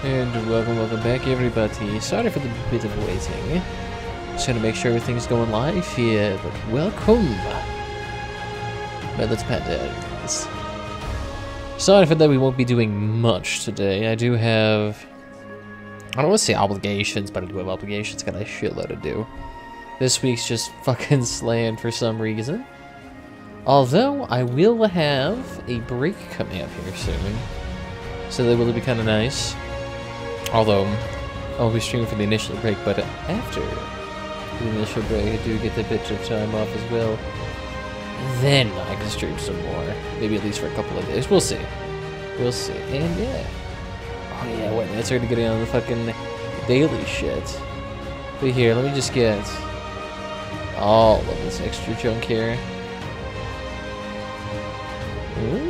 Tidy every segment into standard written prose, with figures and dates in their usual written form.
And welcome back everybody. Sorry for the bit of waiting. Just gonna make sure everything's going live here, but welcome. But let's pat that. Sorry for that we won't be doing much today. I do have... I don't want to say obligations, but I do have obligations. Got a shitload to do. This week's just fucking slammed for some reason. Although, I will have a break coming up here soon. So that will be kind of nice. Although, I'll be streaming for the initial break, but after the initial break, I do get a bit of time off as well. Then I can stream some more. Maybe at least for a couple of days. We'll see. We'll see. And yeah. Oh yeah, wait, that's already getting on the fucking daily shit. But here, let me just get all of this extra junk here. Ooh.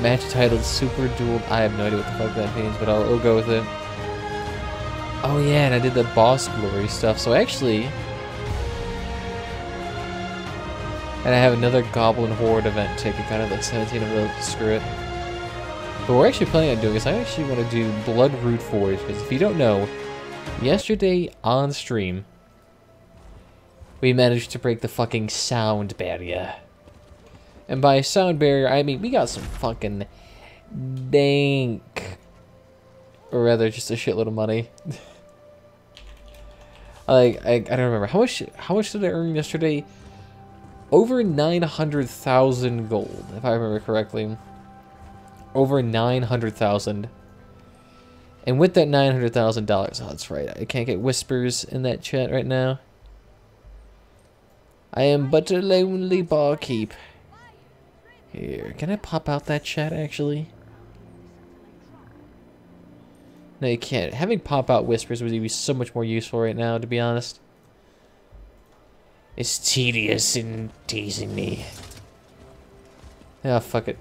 Match titled Super Duel. I have no idea what the fuck that means, but I'll go with it. Oh yeah, and I did the boss glory stuff, so actually... And I have another Goblin Horde event taking kind of like 17 of those, screw it. But what we're actually planning on doing is I actually want to do Bloodroot Forge, because if you don't know, yesterday on stream, we managed to break the fucking sound barrier. And by sound barrier, I mean we got some fucking dank, or rather just a shitload of money. I don't remember how much did I earn yesterday? Over 900,000 gold, if I remember correctly. Over 900,000. And with that $900,000, oh, that's right. I can't get whispers in that chat right now. I am but a lonely barkeep. Here, can I pop out that chat actually? No, you can't. Having pop out whispers would be so much more useful right now, to be honest. It's tedious in teasing me. Ah, fuck it.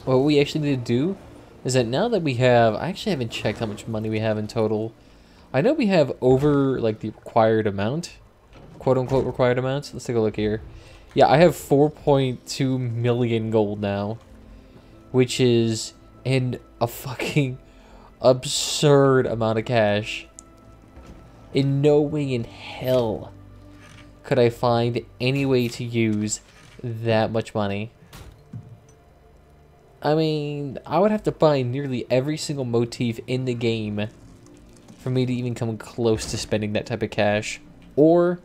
What we actually need to do is that now that we have... I actually haven't checked how much money we have in total. I know we have over, like, the required amount. Quote-unquote required amount. Let's take a look here. Yeah, I have 4.2 million gold now. Which is a fucking absurd amount of cash. In no way in hell could I find any way to use that much money. I mean, I would have to buy nearly every single motif in the game for me to even come close to spending that type of cash. Or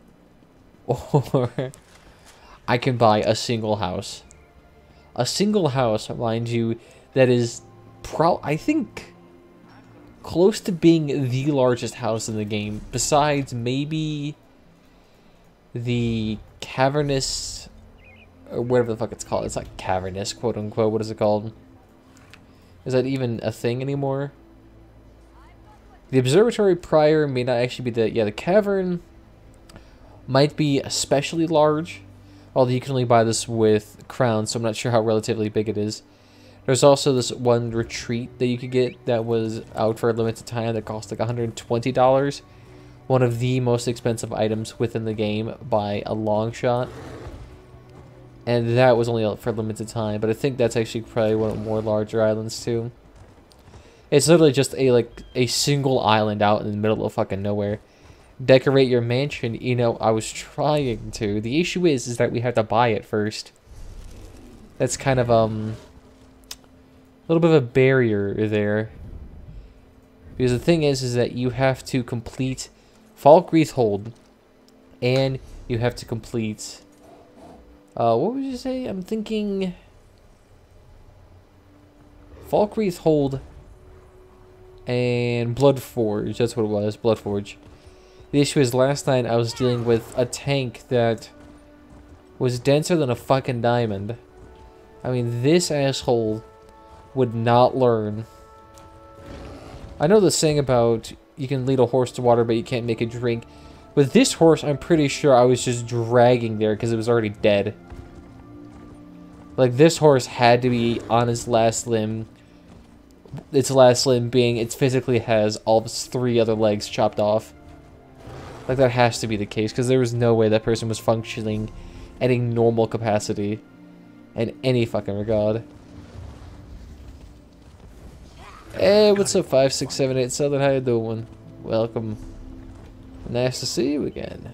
I can buy a single house. A single house, mind you, that is I think close to being the largest house in the game, besides maybe the cavernous, or whatever the fuck it's called. It's not cavernous, quote unquote. What is it called? Is that even a thing anymore? The observatory prior may not actually be the cavern might be especially large, although you can only buy this with crowns, so I'm not sure how relatively big it is. There's also this one retreat that you could get that was out for a limited time that cost like $120. One of the most expensive items within the game by a long shot. And that was only out for a limited time, but I think that's actually probably one of the more larger islands too. It's literally just a single island out in the middle of fucking nowhere. Decorate your mansion, you know, I was trying to. The issue is that we have to buy it first. That's kind of a little bit of a barrier there. Because the thing is that you have to complete Falkreath Hold, and you have to complete, what would you say? I'm thinking Falkreath Hold and Bloodforge. That's what it was, Bloodforge. The issue is last night I was dealing with a tank that was denser than a fucking diamond. I mean, this asshole would not learn. I know the saying about you can lead a horse to water, but you can't make it drink. With this horse, I'm pretty sure I was just dragging there because it was already dead. Like, this horse had to be on its last limb. Its last limb being it physically has all of its 3 other legs chopped off. Like, that has to be the case, because there was no way that person was functioning at a normal capacity in any fucking regard. Hey, what's up, 5678 Southern? How you doing? Welcome. Nice to see you again.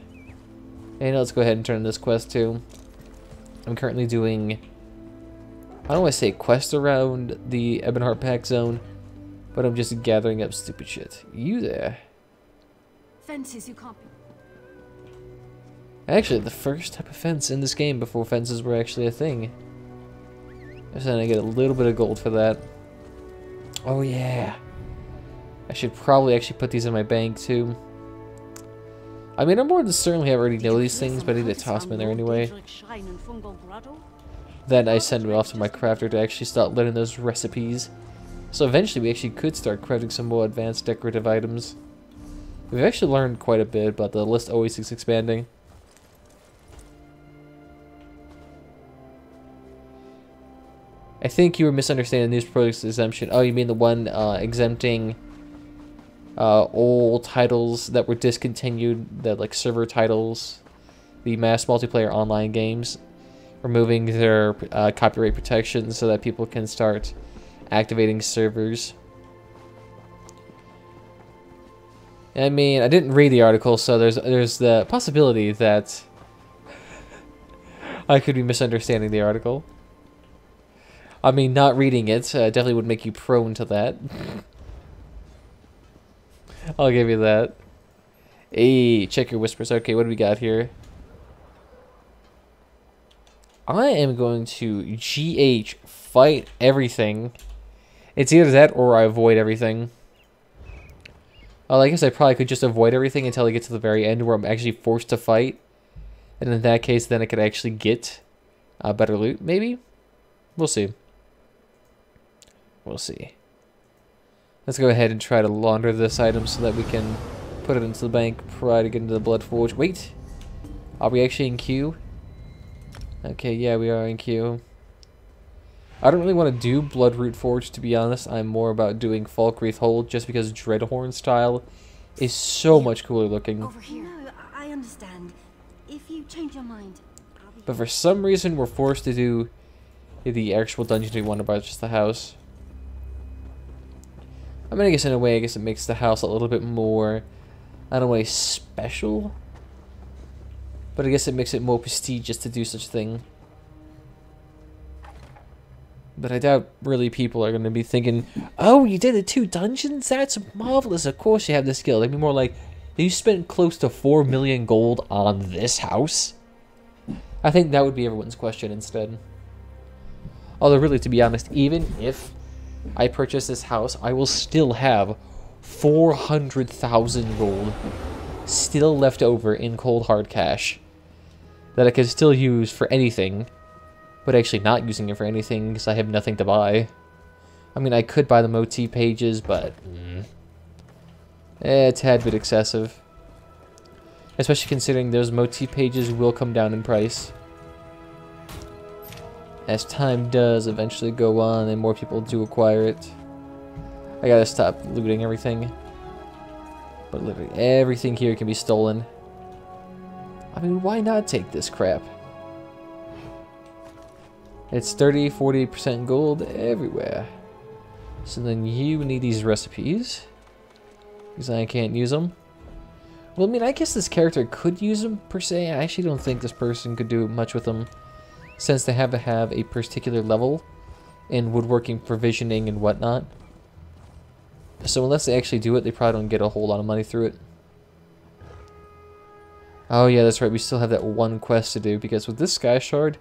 Hey, now let's go ahead and turn this quest too. I'm currently doing, I don't want to say quest around the Ebonheart Pack Zone, but I'm just gathering up stupid shit. You there? Fences you can't. Actually, the first type of fence in this game before fences were actually a thing. So then I get a little bit of gold for that. Oh yeah. I should probably actually put these in my bank too. I mean, I'm more than certainly already know these things, but I need to toss them in there anyway. Then I send them off to my crafter to actually start learning those recipes. So eventually we actually could start crafting some more advanced decorative items. We've actually learned quite a bit, but the list always keeps expanding. I think you were misunderstanding news products exemption. Oh, you mean the one exempting old titles that were discontinued, the like server titles, the mass multiplayer online games, removing their copyright protections so that people can start activating servers. I mean, I didn't read the article, so there's the possibility that I could be misunderstanding the article. I mean, not reading it definitely would make you prone to that. I'll give you that. Hey, check your whispers. Okay, what do we got here? I am going to GH fight everything. It's either that or I avoid everything. Well, I guess I probably could just avoid everything until I get to the very end where I'm actually forced to fight. And in that case, then I could actually get better loot, maybe? We'll see. We'll see. Let's go ahead and try to launder this item so that we can put it into the bank prior to getting to the Blood Forge. Wait! Are we actually in queue? Okay, yeah, we are in queue. I don't really want to do Bloodroot Forge, to be honest. I'm more about doing Falkreath Hold, just because Dreadhorn style is so much cooler looking. Over here. No, I understand. If you change your mind, But for some reason, we're forced to do the actual dungeon we want about just the house. I mean, I guess in a way, I guess it makes the house a little bit more, I don't want to say special, but I guess it makes it more prestigious to do such a thing. But I doubt really people are going to be thinking, oh, you did the 2 dungeons? That's marvelous. Of course you have the skill. They'd be more like, you spent close to 4 million gold on this house? I think that would be everyone's question instead. Although really, to be honest, even if I purchase this house, I will still have 400,000 gold still left over in cold hard cash that I could still use for anything, but actually not using it for anything because I have nothing to buy. I mean, I could buy the motif pages, but a tad bit excessive. Especially considering those motif pages will come down in price. As time does eventually go on and more people do acquire it. I gotta stop looting everything. But literally everything here can be stolen. I mean, why not take this crap? It's 30-40% gold everywhere. So then you need these recipes. Because I can't use them. Well, I mean, I guess this character could use them per se. I actually don't think this person could do much with them, since they have to have a particular level in woodworking, provisioning, and whatnot. So unless they actually do it, they probably don't get a whole lot of money through it. Oh yeah, that's right, we still have that one quest to do, because with this Sky Shard,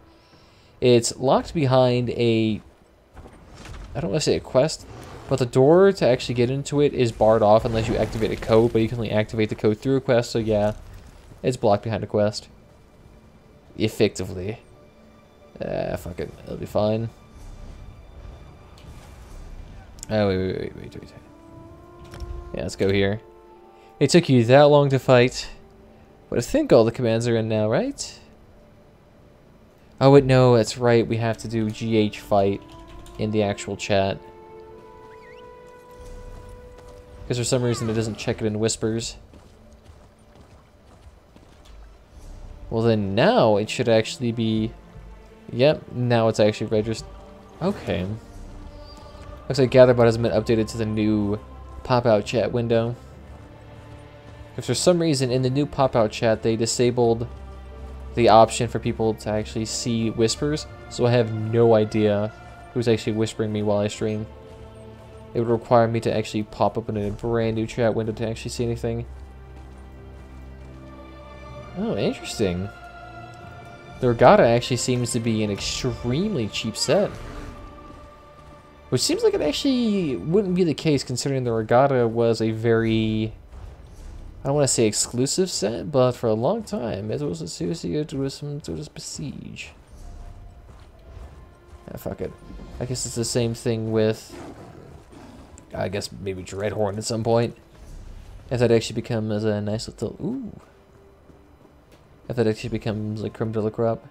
it's locked behind a, I don't want to say a quest, but the door to actually get into it is barred off unless you activate a code, but you can only activate the code through a quest, so yeah, it's blocked behind a quest. Effectively. Fuck it. It'll be fine. Oh, wait. Yeah, let's go here. It took you that long to fight. But I think all the commands are in now, right? Oh, wait, no, that's right. We have to do GH fight in the actual chat. Because for some reason it doesn't check it in whispers. Well, then now it should actually be... Yep, now it's actually registered. Okay. Looks like GatherBot hasn't been updated to the new pop-out chat window. If for some reason in the new pop-out chat they disabled the option for people to actually see whispers, so I have no idea who's actually whispering me while I stream. It would require me to actually pop up in a brand new chat window to actually see anything. Oh, interesting. The Regatta actually seems to be an extremely cheap set. Which seems like it actually wouldn't be the case considering the Regatta was a very, I don't want to say exclusive set, but for a long time it was associated with some sort of Besiege. Ah, fuck it. I guess it's the same thing with, I guess maybe Dreadhorn at some point. If that actually becomes a nice little, ooh. If that actually becomes like creme de la crop.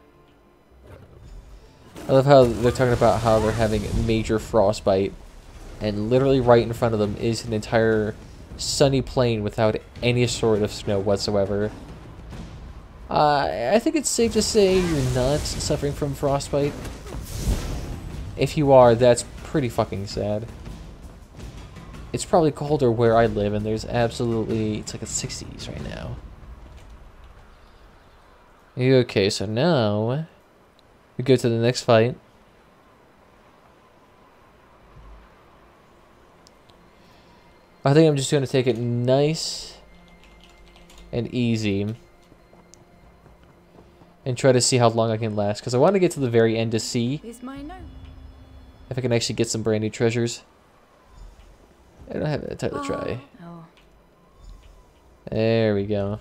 I love how they're talking about how they're having major frostbite, and literally right in front of them is an entire sunny plain without any sort of snow whatsoever. I think it's safe to say you're not suffering from frostbite. If you are, that's pretty fucking sad. It's probably colder where I live, and there's absolutely, it's like a 60s right now. Okay, so now we go to the next fight. I think I'm just going to take it nice and easy and try to see how long I can last, because I want to get to the very end to see if I can actually get some brand new treasures. I don't have time to try. There we go.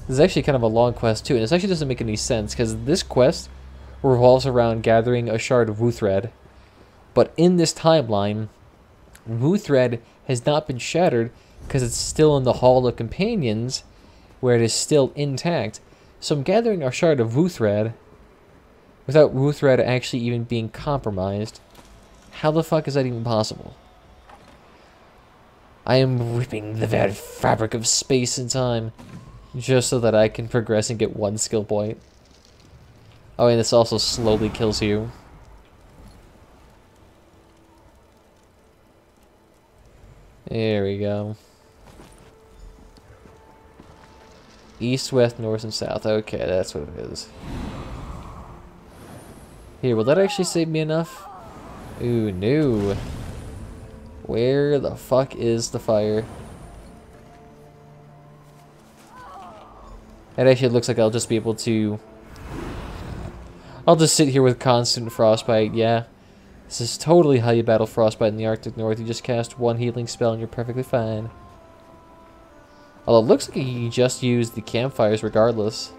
This is actually kind of a long quest too, and this actually doesn't make any sense because this quest revolves around gathering a shard of Wuthred. But in this timeline, Wuthred has not been shattered because it's still in the Hall of Companions, where it is still intact. So I'm gathering a shard of Wuthred without Wuthred actually even being compromised. How the fuck is that even possible? I am ripping the very fabric of space and time just so that I can progress and get one skill point. Oh, and this also slowly kills you. There we go. East, west, north, and south. Okay, that's what it is. Here, will that actually save me enough? Ooh, no. Where the fuck is the fire? It actually looks like I'll just be able to... I'll just sit here with constant frostbite, yeah. This is totally how you battle frostbite in the Arctic North. You just cast one healing spell and you're perfectly fine. Although it looks like you just use the campfires regardless.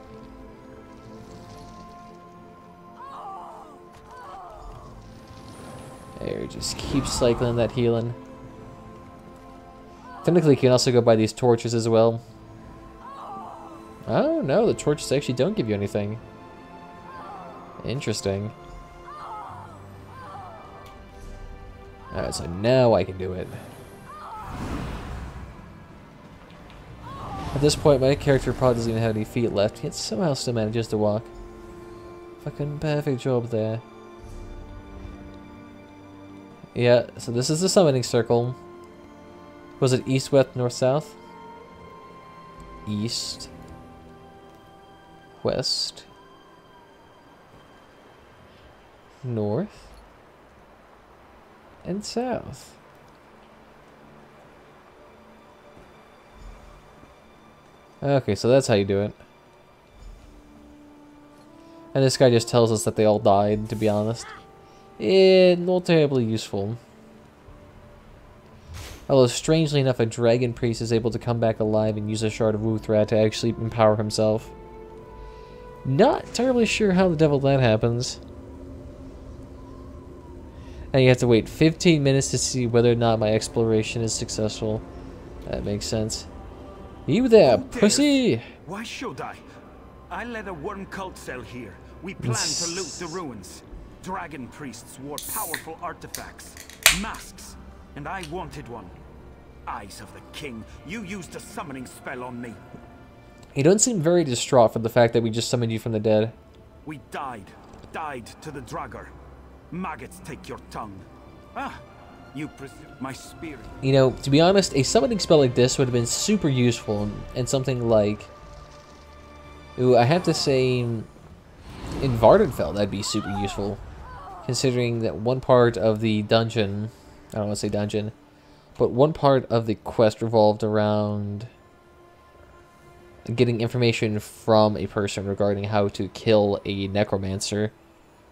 There, just keep cycling that healing. Technically, you can also go by these torches as well. Oh no, the torches actually don't give you anything. Interesting. Alright, so now I can do it. At this point, my character probably doesn't even have any feet left, yet somehow still manages to walk. Fucking perfect job there. Yeah, so this is the summoning circle. Was it east, west, north, south? East. West. North. And south. Okay, so that's how you do it. And this guy just tells us that they all died, to be honest. Not terribly useful. Although, strangely enough, a dragon priest is able to come back alive and use a shard of Wuthred to actually empower himself. Not terribly sure how the devil that happens. And you have to wait 15 minutes to see whether or not my exploration is successful. That makes sense. You there, pussy! Why should I? I led a worm cult cell here. We planned to loot the ruins. Dragon priests wore powerful artifacts, masks, and I wanted one. Eyes of the king, you used a summoning spell on me. You don't seem very distraught for the fact that we just summoned you from the dead. We died to the Draugr. Maggots take your tongue. Ah, you presume my spirit. You know, to be honest, a summoning spell like this would have been super useful, and something like... Ooh, I have to say, in Vindsvept, that'd be super useful. Considering that one part of the dungeon... I don't want to say dungeon, but one part of the quest revolved around getting information from a person regarding how to kill a necromancer,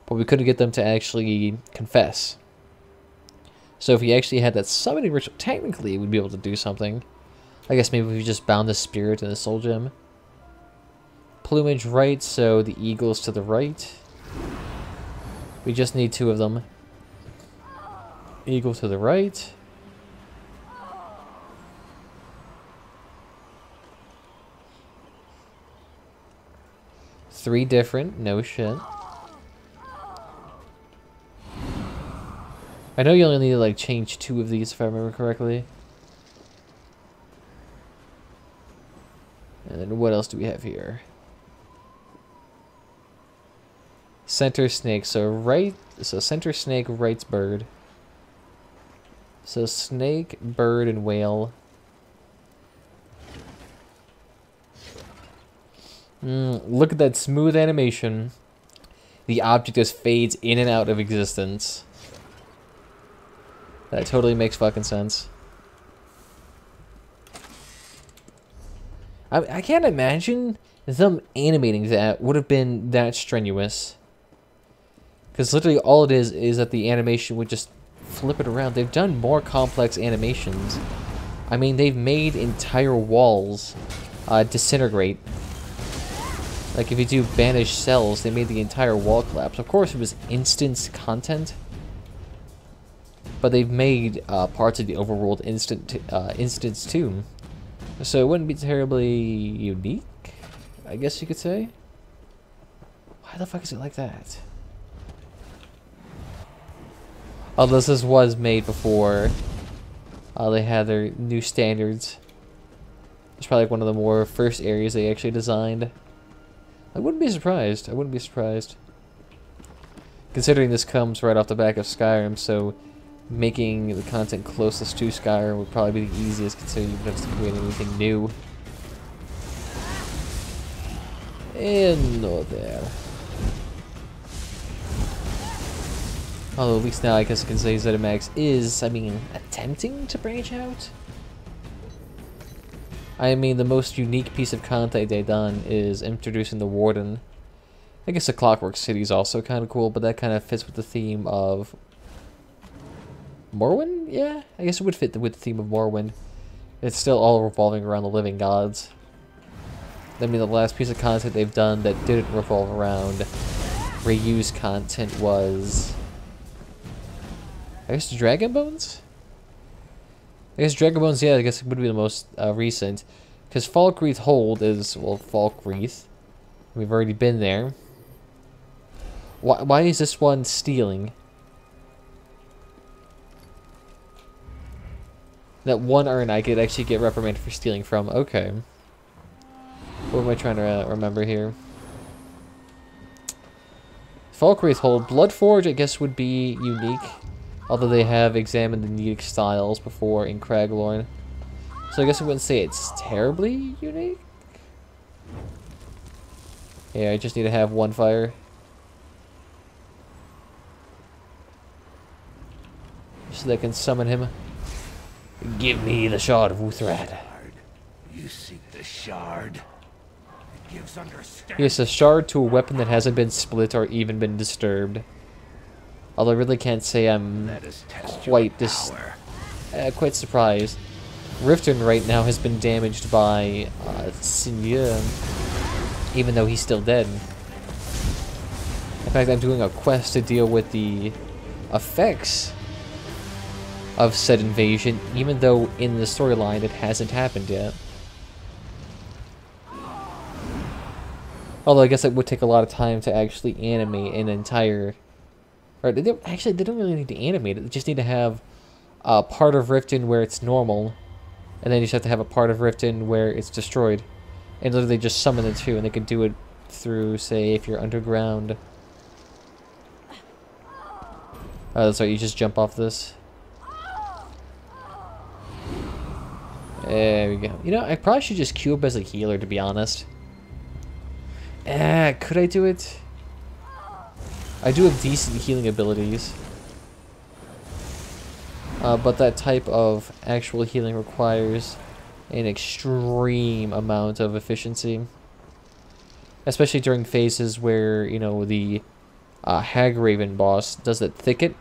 but we couldn't get them to actually confess. So if we actually had that summoning ritual, technically we'd be able to do something. I guess maybe we just bound the spirit in the soul gem. Plumage right, so the eagle's to the right. We just need 2 of them. Eagle to the right. Three different, no shit. I know you only need to like change 2 of these if I remember correctly. And then what else do we have here? Center snake, so center snake, right's bird. So snake, bird, and whale. Look at that smooth animation. The object just fades in and out of existence. That totally makes fucking sense. I can't imagine them animating that would have been that strenuous. Because literally all it is that the animation would just flip it around. They've done more complex animations. I mean, they've made entire walls disintegrate. Like if you do banish cells, they made the entire wall collapse. Of course, it was instance content. But they've made parts of the overworld instance too. So it wouldn't be terribly unique, I guess you could say. Why the fuck is it like that? Although this was made before they had their new standards. It's probably like one of the more first areas they actually designed. I wouldn't be surprised. I wouldn't be surprised. Considering this comes right off the back of Skyrim, so making the content closest to Skyrim would probably be the easiest, considering you don't have to create anything new. And no there. Although at least now I guess I can say ZeniMax is, I mean, attempting to branch out. I mean, the most unique piece of content they've done is introducing the Warden. I guess the Clockwork City is also kind of cool, but that kind of fits with the theme of Morrowind? Yeah, I guess it would fit with the theme of Morrowind. It's still all revolving around the living gods. I mean, the last piece of content they've done that didn't revolve around reused content was... I guess Dragon Bones? I guess Dragon Bones, yeah, I guess it would be the most recent. Because Falkreath Hold is, well, Falkreath. We've already been there. Why is this one stealing? That one urn I could actually get reprimanded for stealing from. Okay. What am I trying to remember here? Falkreath Hold. Bloodforge, I guess, would be unique. Although they have examined the unique styles before in Craglorn. So I guess I wouldn't say it's terribly unique. Yeah, I just need to have one fire. So they can summon him. Give me the shard of Uthrad. You seek the shard. It gives understanding. Yes, a shard to a weapon that hasn't been split or even been disturbed. Although I really can't say I'm quite quite surprised. Riften right now has been damaged by Seigneur, even though he's still dead. In fact, I'm doing a quest to deal with the effects of said invasion, even though in the storyline it hasn't happened yet. Although I guess it would take a lot of time to actually animate an entire... Or they don't really need to animate it. They just need to have a part of Riften where it's normal, and then you just have to have a part of Riften where it's destroyed. And literally just summon the two, and they could do it through, say, if you're underground. Oh, that's right, you just jump off this. There we go. You know, I probably should just queue up as a healer, to be honest. Could I do it? I do have decent healing abilities. But that type of actual healing requires an extreme amount of efficiency. Especially during phases where, you know, the Hagraven boss does that thicket.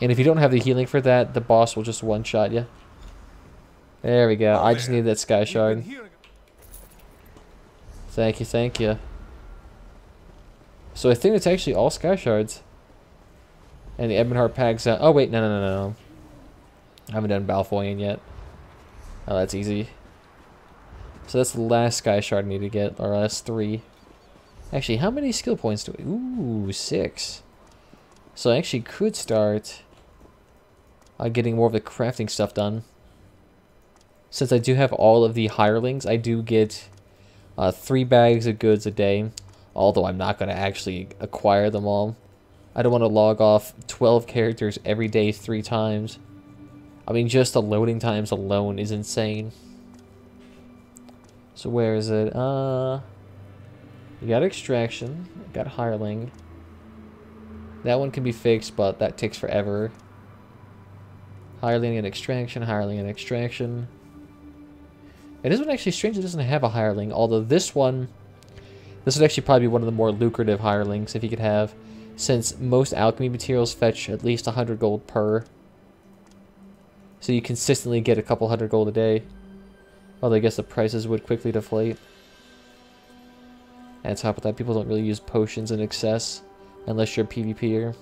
And if you don't have the healing for that, the boss will just one-shot you. There we go. I just need that Sky Shard. Thank you, thank you. So I think it's actually all Sky Shards. And the Ebonheart packs out. Oh, wait, no. I haven't done Balfoyan yet. Oh, that's easy. So that's the last Sky Shard I need to get. Our last 3. Actually, how many skill points do we... Ooh, 6. So I actually could start getting more of the crafting stuff done. Since I do have all of the hirelings, I do get 3 bags of goods a day. Although I'm not going to actually acquire them all. I don't want to log off 12 characters every day 3 times. I mean, just the loading times alone is insane. So where is it? You got Extraction. You got Hireling. That one can be fixed, but that takes forever. Hireling and Extraction, Hireling and Extraction. And this one actually strangely doesn't have a Hireling, although this one... This would actually probably be one of the more lucrative hirelings if you could have, since most alchemy materials fetch at least 100 gold per. So you consistently get a couple hundred gold a day. Although I guess the prices would quickly deflate. And on top of that, people don't really use potions in excess unless you're a PvPer.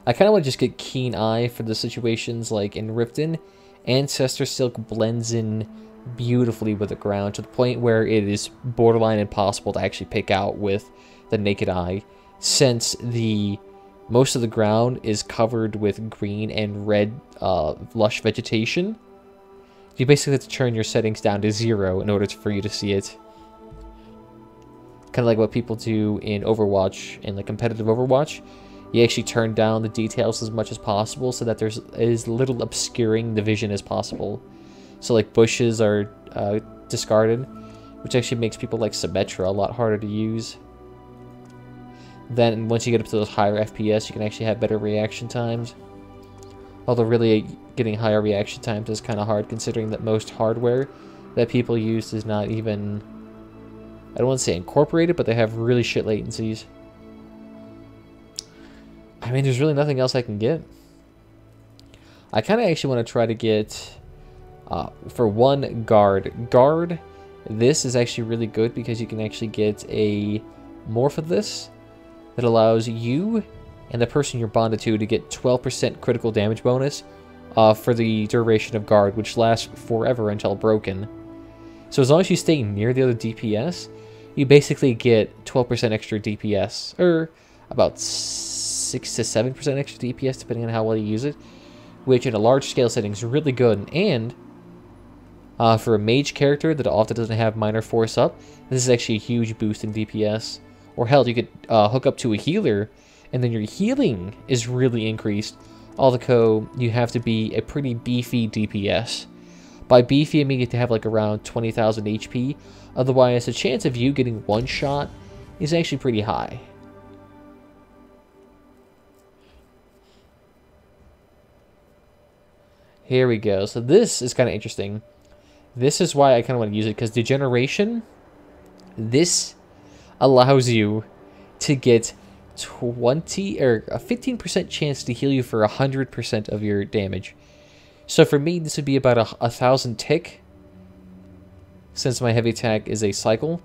I kind of want to just get Keen Eye for the situations like in Riften. Ancestor Silk blends in beautifully with the ground to the point where it is borderline impossible to actually pick out with the naked eye, since most of the ground is covered with green and red lush vegetation. You basically have to turn your settings down to 0 in order for you to see it. Kind of like what people do in Overwatch, in the competitive Overwatch. You actually turn down the details as much as possible so that there's as little obscuring the vision as possible. So like bushes are discarded, which actually makes people like Symmetra a lot harder to use. Then once you get up to those higher FPS, you can actually have better reaction times. Although really getting higher reaction times is kind of hard considering that most hardware that people use is not even, I don't want to say incorporated, but they have really shit latencies. I mean, there's really nothing else I can get. I kind of actually want to try to get... for one, Guard, this is actually really good because you can actually get a morph of this that allows you and the person you're bonded to get 12% critical damage bonus for the duration of Guard, which lasts forever until broken. So as long as you stay near the other DPS, you basically get 12% extra DPS, or about 6 to 7% extra DPS depending on how well you use it, which in a large scale setting is really good. And for a mage character that often doesn't have minor force up, this is actually a huge boost in DPS. Or hell, you could hook up to a healer, and then your healing is really increased. Although you have to be a pretty beefy DPS. By beefy, I mean you have to have like around 20,000 HP. Otherwise, the chance of you getting one shot is actually pretty high. Here we go. So this is kind of interesting. This is why I kind of want to use it, because Degeneration, this allows you to get 20 or a 15% chance to heal you for 100% of your damage. So for me, this would be about 1,000 tick, since my heavy attack is a cycle,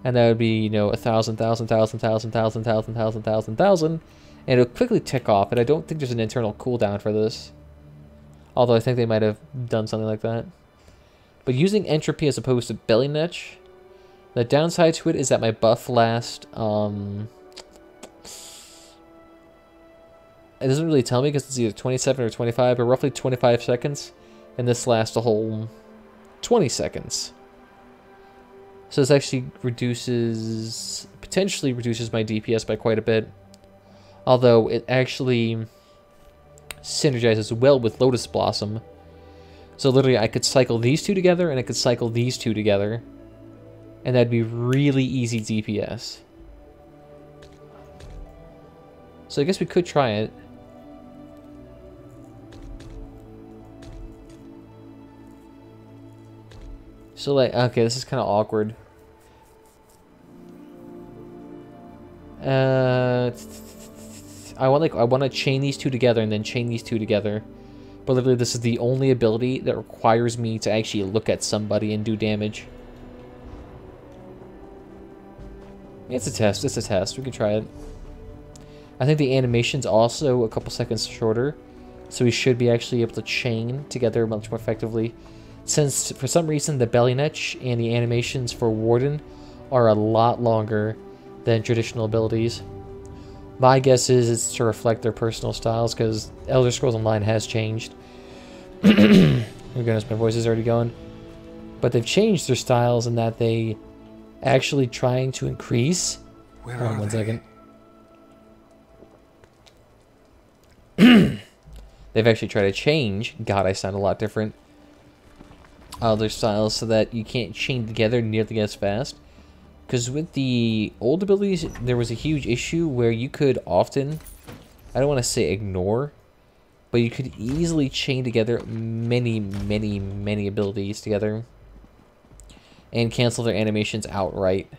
and that would be, you know, 1,000, 1,000, 1,000, 1,000, 1,000, 1,000, 1,000, 1,000, 1,000, and it'll quickly tick off. And I don't think there's an internal cooldown for this, although I think they might have done something like that. But using Entropy as opposed to Belly Netch, the downside to it is that my buff lasts, it doesn't really tell me because it's either 27 or 25, but roughly 25 seconds, and this lasts a whole 20 seconds. So this actually potentially reduces my DPS by quite a bit, although it actually synergizes well with Lotus Blossom. So literally, I could cycle these two together, and I could cycle these two together. And that'd be really easy DPS. So I guess we could try it. So like, okay, this is kind of awkward. I want to chain these two together and then chain these two together. But literally, this is the only ability that requires me to actually look at somebody and do damage. It's a test. It's a test. We can try it. I think the animation's also a couple seconds shorter, so we should be actually able to chain together much more effectively. Since, for some reason, the belly netch and the animations for Warden are a lot longer than traditional abilities. My guess is it's to reflect their personal styles, because Elder Scrolls Online has changed. Oh goodness, my voice is already going. But they've changed their styles in that they actually trying to increase. Where are One they? second. They've actually tried to change. God, I sound a lot different. Their styles so that you can't chain together nearly as fast. Because with the old abilities, there was a huge issue where you could often, I don't want to say ignore, but you could easily chain together many abilities together and cancel their animations outright,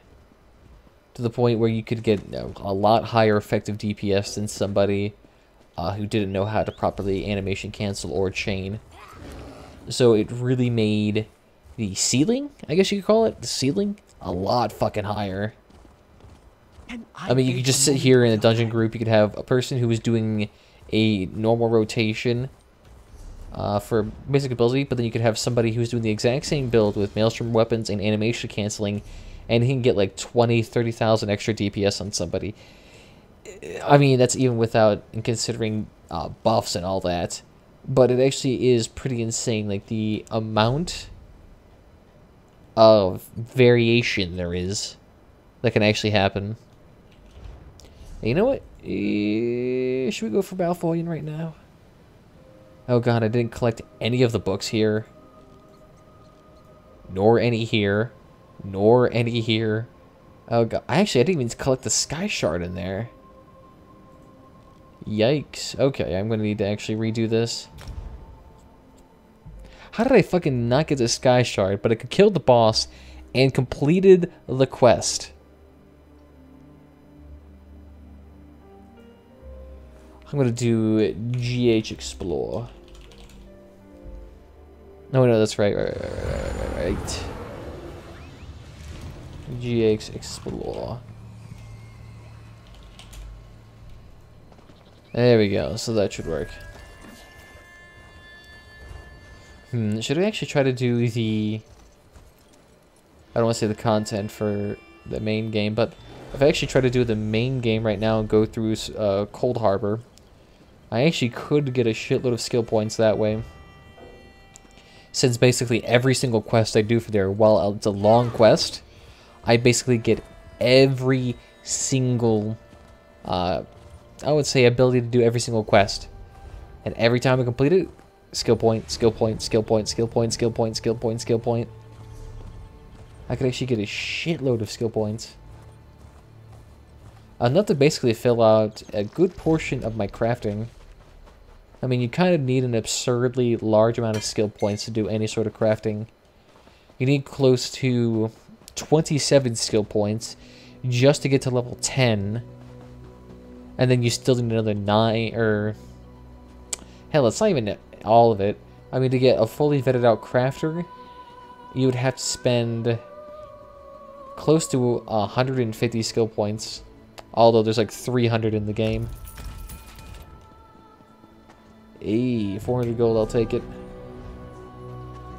to the point where you could get a lot higher effective DPS than somebody who didn't know how to properly animation cancel or chain. So it really made the ceiling, I guess you could call it, the ceiling, a lot fucking higher. I mean, you could just sit here in a dungeon group. You could have a person who was doing a normal rotation for basic ability, but then you could have somebody who's doing the exact same build with Maelstrom weapons and animation canceling, and he can get like 20, 30,000 extra DPS on somebody. I mean, that's even without considering buffs and all that. But it actually is pretty insane, like the amount of variation there is that can actually happen. Hey, you know what? Should we go for Malfoy right now? Oh god, I didn't collect any of the books here. Nor any here. Nor any here. Oh god, I didn't even collect the Sky Shard in there. Yikes. Okay, I'm gonna need to actually redo this. How did I fucking not get the Sky Shard, but I could kill the boss and completed the quest? I'm gonna do GH Explore. No, that's right. Right. GH Explore. There we go, so that should work. Should we actually try to do the... I don't want to say the content for the main game, but if I actually try to do the main game right now and go through Cold Harbor, I actually could get a shitload of skill points that way. Since basically every single quest I do for there, while it's a long quest, I basically get every single... I would say ability to do every single quest. And every time I complete it, skill point, skill point, skill point, skill point, skill point, skill point, skill point. I could actually get a shitload of skill points. Enough to basically fill out a good portion of my crafting. I mean, you kind of need an absurdly large amount of skill points to do any sort of crafting. You need close to 27 skill points just to get to level 10. And then you still need another 9, or... Hell, it's not even all of it. I mean, to get a fully vetted out crafter, you would have to spend close to 150 skill points. Although there's like 300 in the game. Hey, 400 gold, I'll take it.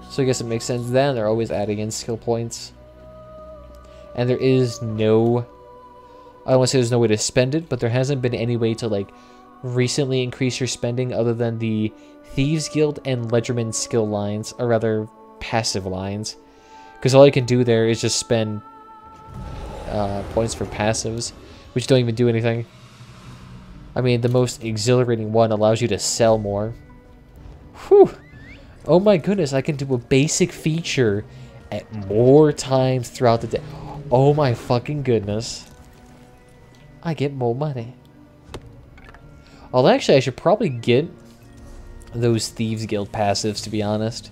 So I guess it makes sense then. They're always adding in skill points. And there is no... I don't want to say there's no way to spend it, but there hasn't been any way to, like, recently increase your spending other than the Thieves Guild and Ledgerman skill lines, or rather, passive lines. Because all you can do there is just spend points for passives, which don't even do anything. I mean, the most exhilarating one allows you to sell more. Whew! Oh my goodness, I can do a basic feature at more times throughout the day. Oh my fucking goodness. I get more money. Although actually I should probably get those Thieves Guild passives, to be honest.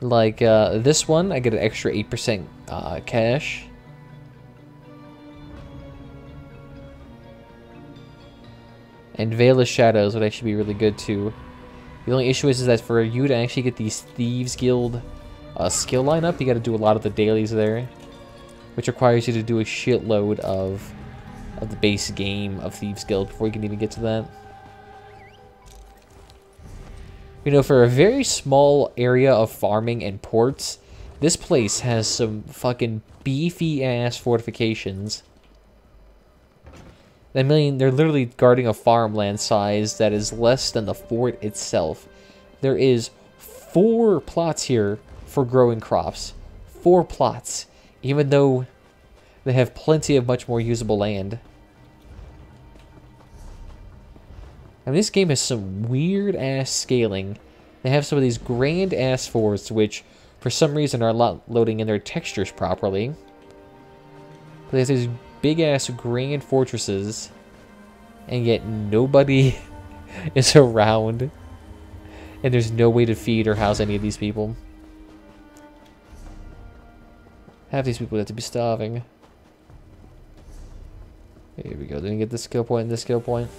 Like this one, I get an extra 8% cash. And Veil of Shadows would actually be really good too. The only issue is that for you to actually get these Thieves Guild skill lineup, you got to do a lot of the dailies there, which requires you to do a shitload of the base game of Thieves Guild before you can even get to that. You know, for a very small area of farming and ports, this place has some fucking beefy-ass fortifications. I mean, they're literally guarding a farmland size that is less than the fort itself. There is 4 plots here for growing crops. 4 plots, even though they have plenty of much more usable land. I mean, this game has some weird-ass scaling. They have some of these grand-ass forts, which, for some reason, are not loading in their textures properly. But there's these big-ass grand fortresses, and yet nobody is around. And there's no way to feed or house any of these people. Half these people have to be starving. Here we go. Then you get this skill point and this skill point.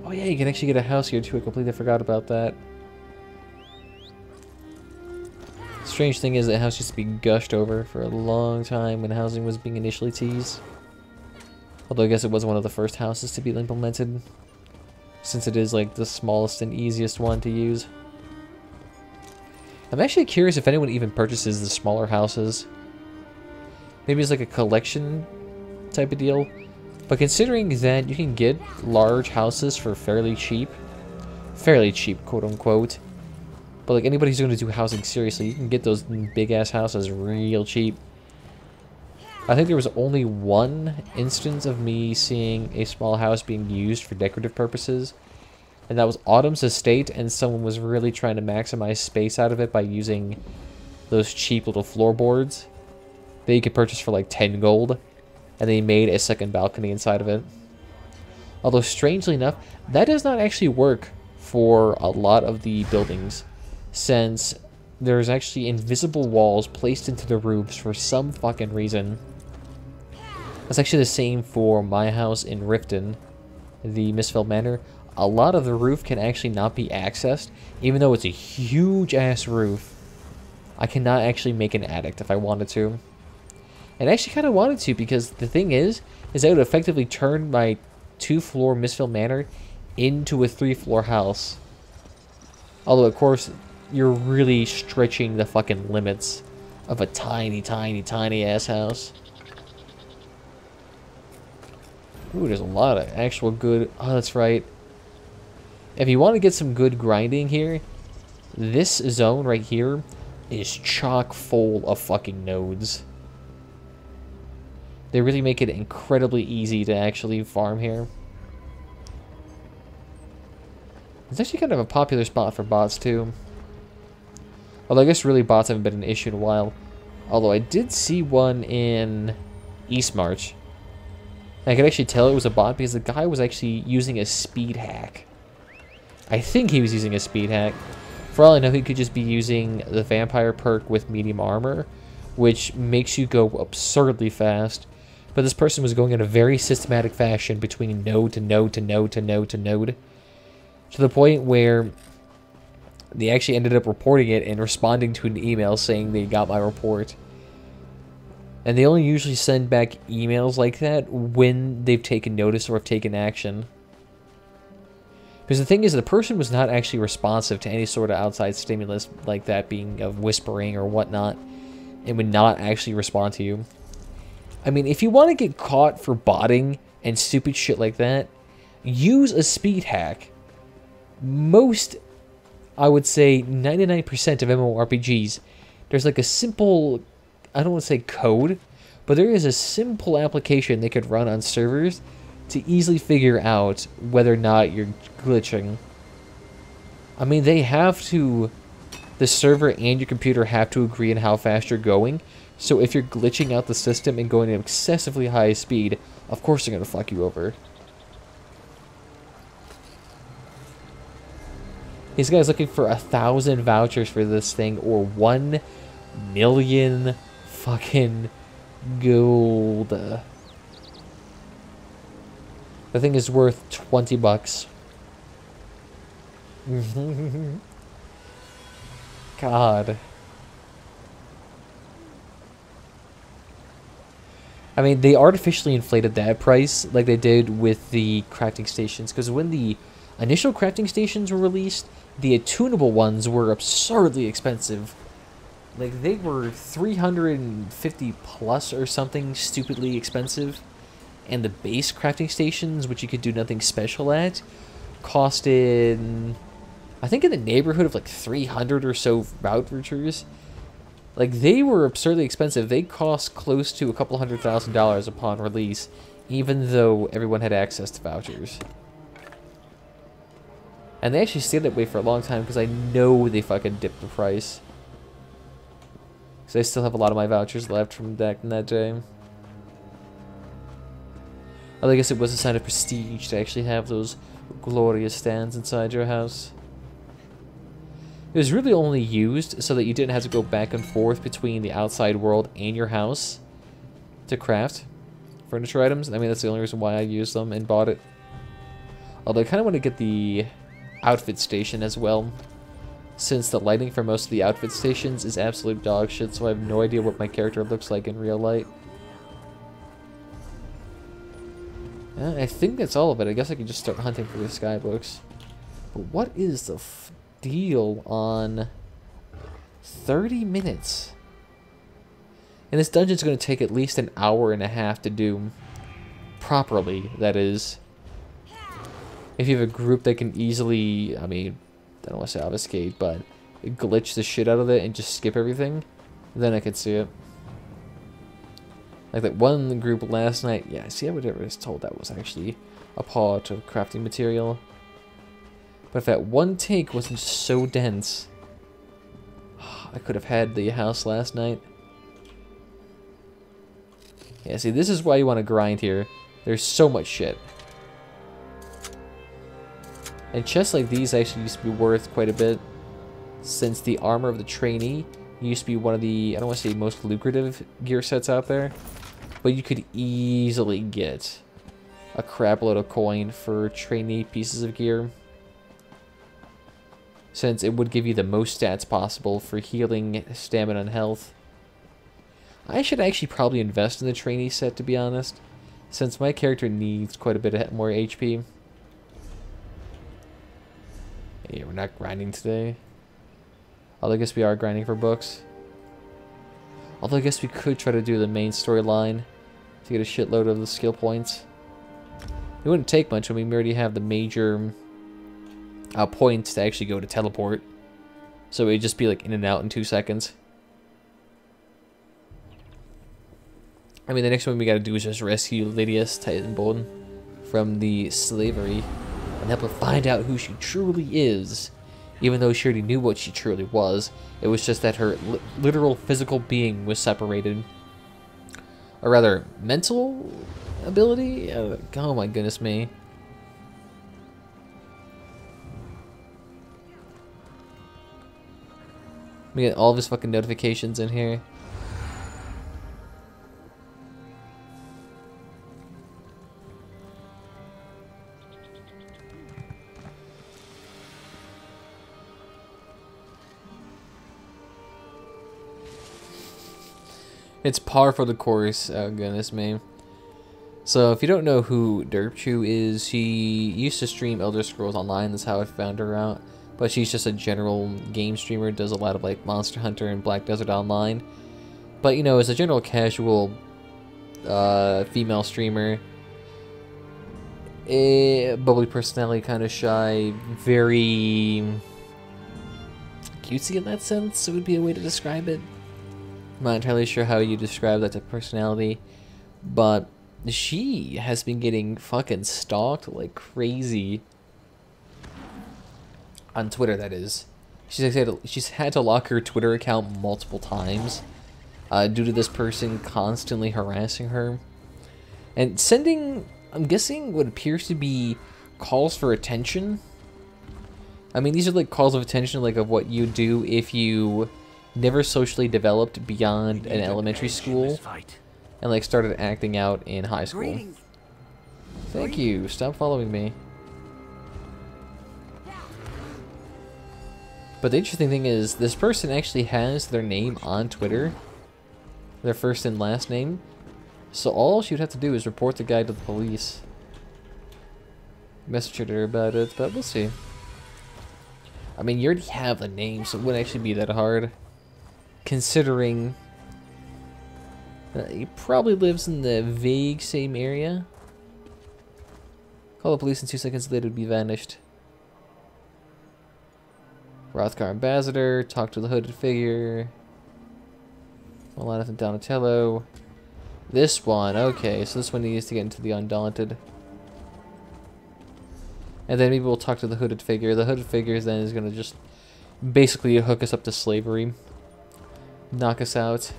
Oh yeah, you can actually get a house here too. I completely forgot about that. Strange thing is that house used to be gushed over for a long time when housing was being initially teased. Although I guess it was one of the first houses to be implemented, since it is like the smallest and easiest one to use. I'm actually curious if anyone even purchases the smaller houses. Maybe it's like a collection type of deal. But considering that you can get large houses for fairly cheap, quote unquote, but like anybody who's going to do housing seriously, you can get those big ass houses real cheap. I think there was only one instance of me seeing a small house being used for decorative purposes, and that was Autumn's estate, and someone was really trying to maximize space out of it by using those cheap little floorboards that you could purchase for like 10 gold. And they made a second balcony inside of it. Although, strangely enough, that does not actually work for a lot of the buildings, since there's actually invisible walls placed into the roofs for some fucking reason. That's actually the same for my house in Riften, the Vindsvept Manor. A lot of the roof can actually not be accessed, even though it's a huge-ass roof. I cannot actually make an attic if I wanted to. And I actually kind of wanted to, because the thing is I would effectively turn my 2-floor Vindsvept Manor into a 3-floor house. Although, of course, you're really stretching the fucking limits of a tiny, tiny, tiny ass house. Ooh, there's a lot of actual good... Oh, that's right. If you want to get some good grinding here, this zone right here is chock full of fucking nodes. They really make it incredibly easy to actually farm here. It's actually kind of a popular spot for bots too. Although I guess really bots haven't been an issue in a while. Although I did see one in Eastmarch. I could actually tell it was a bot because the guy was actually using a speed hack. I think he was using a speed hack. For all I know, he could just be using the vampire perk with medium armor, which makes you go absurdly fast. But this person was going in a very systematic fashion between node to node to node to node to node. To the point where they actually ended up reporting it and responding to an email saying they got my report. And they only usually send back emails like that when they've taken notice or have taken action. Because the thing is, the person was not actually responsive to any sort of outside stimulus like that being of whispering or whatnot, and would not actually respond to you. I mean, if you want to get caught for botting and stupid shit like that, use a speed hack. Most, I would say 99% of MMORPGs, there's like a simple, I don't want to say code, but there is a simple application they could run on servers to easily figure out whether or not you're glitching. I mean, they have to... The server and your computer have to agree on how fast you're going. So if you're glitching out the system and going at excessively high speed, of course they're going to fuck you over. These guys looking for 1,000 vouchers for this thing, or 1 million fucking gold. The thing is worth 20 bucks. God. I mean, they artificially inflated that price like they did with the crafting stations, because when the initial crafting stations were released, the attunable ones were absurdly expensive. Like, they were 350 plus or something stupidly expensive. And the base crafting stations, which you could do nothing special at, costed, I think, in the neighborhood of like 300 or so vouchers. Like, they were absurdly expensive. They cost close to a couple $100,000 upon release, even though everyone had access to vouchers. And they actually stayed that way for a long time, because I know they fucking dipped the price. So I still have a lot of my vouchers left from back in that day. I guess it was a sign of prestige to actually have those glorious stands inside your house. It was really only used so that you didn't have to go back and forth between the outside world and your house to craft furniture items. I mean, that's the only reason why I used them and bought it. Although I kind of want to get the outfit station as well, since the lighting for most of the outfit stations is absolute dog shit, so I have no idea what my character looks like in real light. I think that's all of it. I guess I can just start hunting for the skybooks. But what is the deal on 30 minutes? And this dungeon's going to take at least an hour and a half to do. Properly, that is. If you have a group that can easily, I mean, I don't want to say obfuscate, but glitch the shit out of it and just skip everything, then I could see it. Like that one group last night, yeah, see, I would never was told that was actually a part of crafting material. But if that one take wasn't so dense, I could have had the house last night. Yeah, see, this is why you want to grind here. There's so much shit. And chests like these actually used to be worth quite a bit, since the armor of the trainee used to be one of the, I don't want to say most lucrative gear sets out there, but you could easily get a crap load of coin for trainee pieces of gear, since it would give you the most stats possible for healing, stamina, and health. I should actually probably invest in the trainee set, to be honest, since my character needs quite a bit more HP. Yeah, we're not grinding today. Although I guess we are grinding for books. Although I guess we could try to do the main storyline to get a shitload of the skill points. It wouldn't take much. I mean, we already have the major points to actually go to teleport. So it'd just be like in and out in 2 seconds. I mean, the next one we gotta do is just rescue Lydia's Titanbone from the slavery and help her find out who she truly is. Even though she already knew what she truly was, it was just that her literal physical being was separated. Or rather, mental ability? Oh my goodness me. We get all of his fucking notifications in here. It's par for the course, oh goodness me. So if you don't know who Derpchu is, she used to stream Elder Scrolls Online, that's how I found her out. But she's just a general game streamer, does a lot of like Monster Hunter and Black Desert Online. But you know, as a general casual female streamer, bubbly personality, kind of shy, very cutesy in that sense, would be a way to describe it. I'm not entirely sure how you describe that type of personality, but she has been getting fucking stalked like crazy On Twitter, that is. She's had to lock her Twitter account multiple times due to this person constantly harassing her. And sending, I'm guessing, what appears to be calls for attention. I mean, these are like calls of attention, like of what you do if you never socially developed beyond an elementary school and like started acting out in high school. Greetings. Thank you. Stop following me. But the interesting thing is, this person actually has their name on Twitter, their first and last name. So all she would have to do is report the guy to the police. Message her about it, but we'll see. I mean, you already have a name, so it wouldn't actually be that hard. Considering he probably lives in the vague same area. Call the police in 2 seconds later to be vanished. Rothgar Ambassador, talk to the hooded figure. Milana and Donatello. This one, okay, so this one needs to get into the Undaunted. And then maybe we'll talk to the hooded figure. The hooded figure then is going to just basically hook us up to slavery. Knock us out.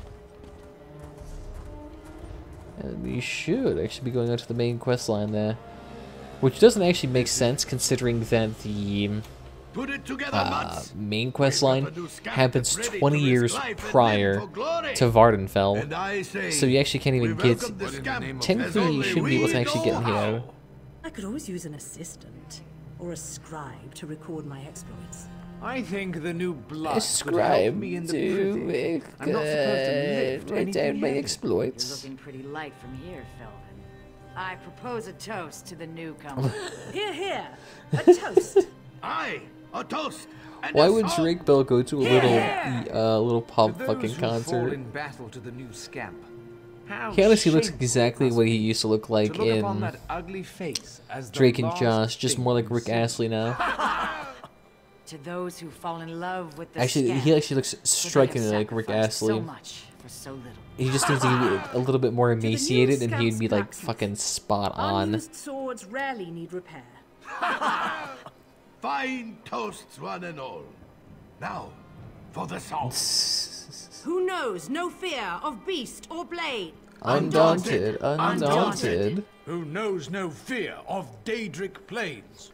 And we should actually be going on to the main quest line there. Which doesn't actually make sense considering that the main quest line happens 20 years prior to Vardenfell. So you actually can't even get... Technically, you shouldn't be able to actually get in here. I could always use an assistant or a scribe to record my exploits. I think the new blood A scribe me in the to privy. I'm not supposed to live for write down anything my heavy. exploits. You're looking pretty light from here, Felvin. I propose a toast to the newcomer. Here, here, a toast. Aye, a toast. And Why a would song. Drake Bell go to a little pop fucking concert? in battle to the new scamp. How He honestly looks shameful exactly it must what he be used to look like to look upon in that ugly face as the Drake and last Josh, just thing more like you Rick see. Astley now. To those who fall in love with the Actually, scamp, he actually looks for they have strikingly like Rick sacrificed Astley. So much for so little. He just needs to be a little bit more the new emaciated, and he'd scamp's be like blacksmith. fucking spot on. Unused swords rarely need repair. Fine toasts, one and all. Now, for the song. Who knows no fear of beast or blade? Undaunted, undaunted. Who knows no fear of Daedric plains?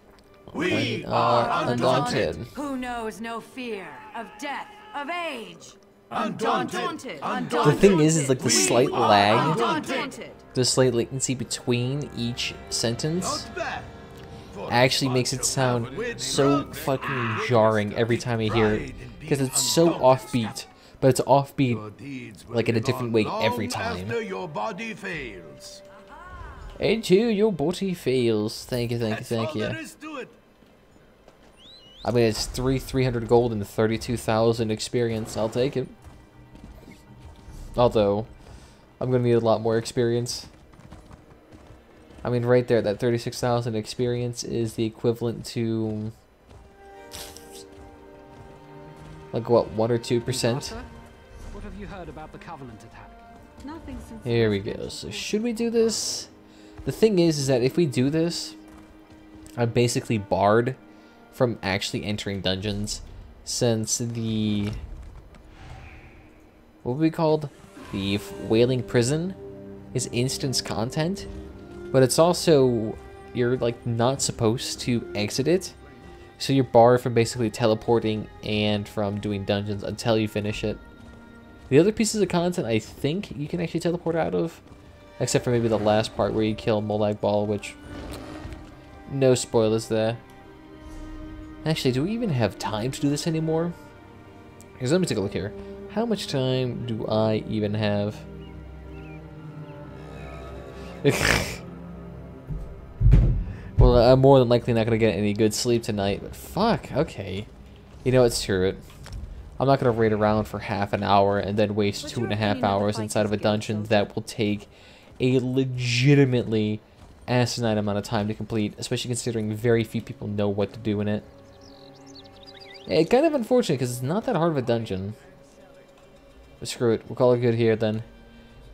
We are undaunted. Who knows no fear of death, of age? Undaunted. The thing is like the slight lag, Undaunted. the slight latency between each sentence Not bad. For actually a makes bunch it of sound coward so with fucking pride jarring and every time I hear it, pride in because being it's so undaunted. offbeat, but it's offbeat Your deeds will like in a live different on way long every time. After your body fails. And two, your body fails. Thank you, thank you, That's thank all you. there is to it. I mean, it's 300 gold and 32,000 experience. I'll take it. Although, I'm gonna need a lot more experience. I mean, right there, that 36,000 experience is the equivalent to, like, what, 1 or 2%? What have you heard about the Covenant attack? Nothing since Here we go. So, should we do this? The thing is that if we do this, I'm basically barred from actually entering dungeons, since the, what would be called? The Wailing Prison is instance content, but it's also, you're like not supposed to exit it, so you're barred from basically teleporting and from doing dungeons until you finish it. The other pieces of content I think you can actually teleport out of, except for maybe the last part where you kill Molag Bal, which, no spoilers there. Actually, do we even have time to do this anymore? Because let me take a look here. How much time do I even have? Well, I'm more than likely not going to get any good sleep tonight, but fuck, okay. You know what, screw it. I'm not going to raid around for half an hour and then waste What's 2.5 your opinion of the hours Vikings inside of a Guild dungeon so that will take a legitimately asinine amount of time to complete, especially considering very few people know what to do in it. It's kind of unfortunate because it's not that hard of a dungeon. But screw it, we'll call it good here then.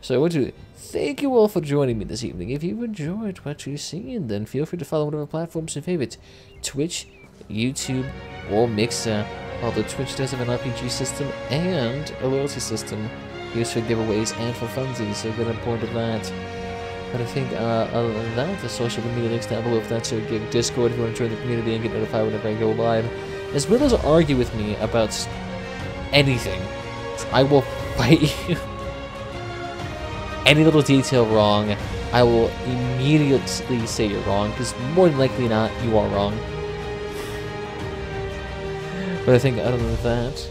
So I want to thank you all for joining me this evening. If you've enjoyed what you've seen, then feel free to follow whatever platforms you favorite. Twitch, YouTube or Mixer, although Twitch does have an RPG system and a loyalty system used for giveaways and for funsies, so get on board with that. But I think other than that, the social media links down below if that's your gig. Discord if you want to join the community and get notified whenever I go live, as well as argue with me about anything. I will fight you. Any little detail wrong, I will immediately say you're wrong, because more than likely not, you are wrong. But I think other than that,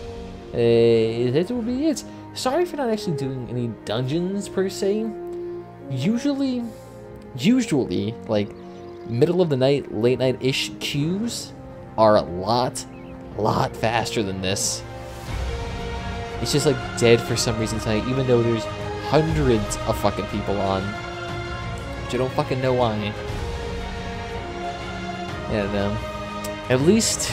that will be it. Sorry for not actually doing any dungeons per se. Usually, like, middle of the night, late night-ish queues are a lot faster than this. It's just, like, dead for some reason tonight, even though there's hundreds of fucking people on. Which I don't fucking know why. And, at least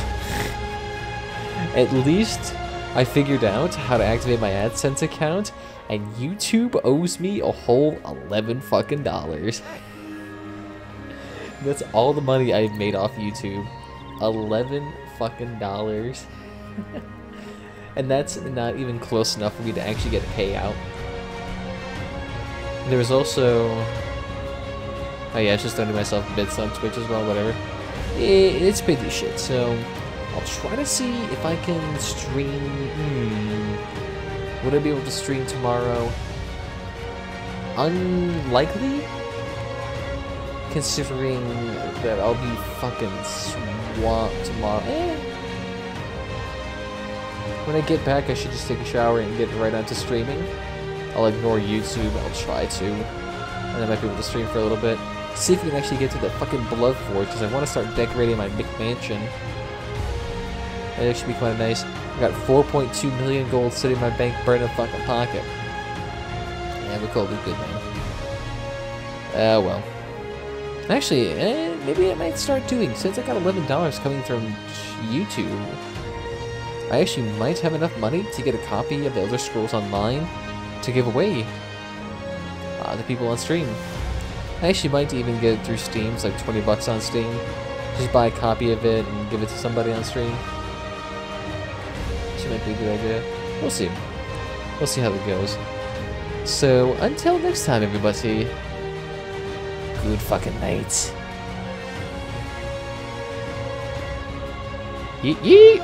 I figured out how to activate my AdSense account, and YouTube owes me a whole $11 fucking dollars. That's all the money I've made off YouTube. $11 fucking dollars. And that's not even close enough for me to actually get a payout. There was also... Oh yeah, I was just throwing myself bits on Twitch as well, whatever. It's pretty shit, so... I'll try to see if I can stream... Would I be able to stream tomorrow? Unlikely? Considering that I'll be fucking swamped tomorrow. When I get back, I should just take a shower and get right onto streaming. I'll ignore YouTube, I'll try to. And I might be able to stream for a little bit. See if we can actually get to that fucking Blood Forge, because I want to start decorating my McMansion. That should be quite nice. I got 4.2 million gold sitting in my bank, burning a fucking pocket. Yeah, we're cool, we're good, man. Well. Actually, maybe I might start doing, since I got $11 coming from YouTube, I actually might have enough money to get a copy of Elder Scrolls Online to give away to people on stream. I actually might even get it through Steam. It's like 20 bucks on Steam. Just buy a copy of it and give it to somebody on stream. Actually might be a good idea. We'll see. We'll see how it goes. So, until next time, everybody. Good fucking night. Yeet yeet!